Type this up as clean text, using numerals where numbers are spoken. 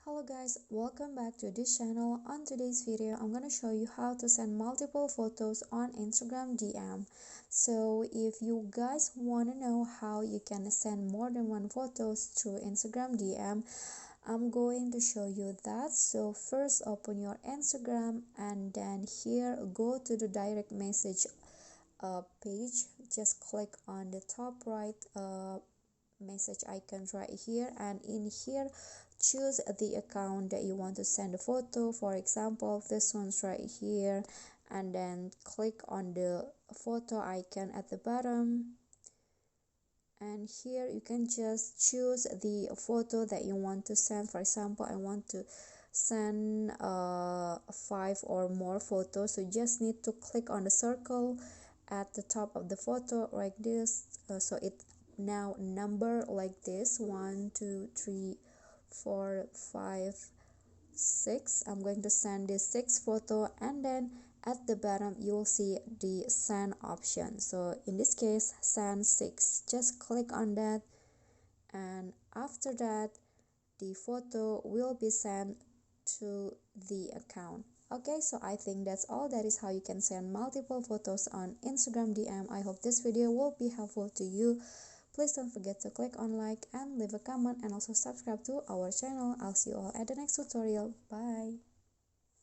Hello guys, welcome back to this channel. On today's video, I'm gonna show you how to send multiple photos on Instagram DM. So if you guys wanna know how you can send more than one photos through Instagram DM, I'm going to show you that. So first open your Instagram and then here go to the direct message page. Just click on the top right message icon right here, and in here choose the account that you want to send a photo. For example, this one's right here, and then click on the photo icon at the bottom, and here you can just choose the photo that you want to send. For example, I want to send 5 or more photos, so you just need to click on the circle at the top of the photo like this, so it now number like this: 1 2 3 4 5 6. I'm going to send this 6 photo, and then at the bottom you will see the send option. So in this case, send 6, just click on that, and after that the photo will be sent to the account. Okay, so I think that's all. That is how you can send multiple photos on Instagram DM. I hope this video will be helpful to you. Please don't forget to click on like and leave a comment, and also subscribe to our channel. I'll see you all at the next tutorial. Bye.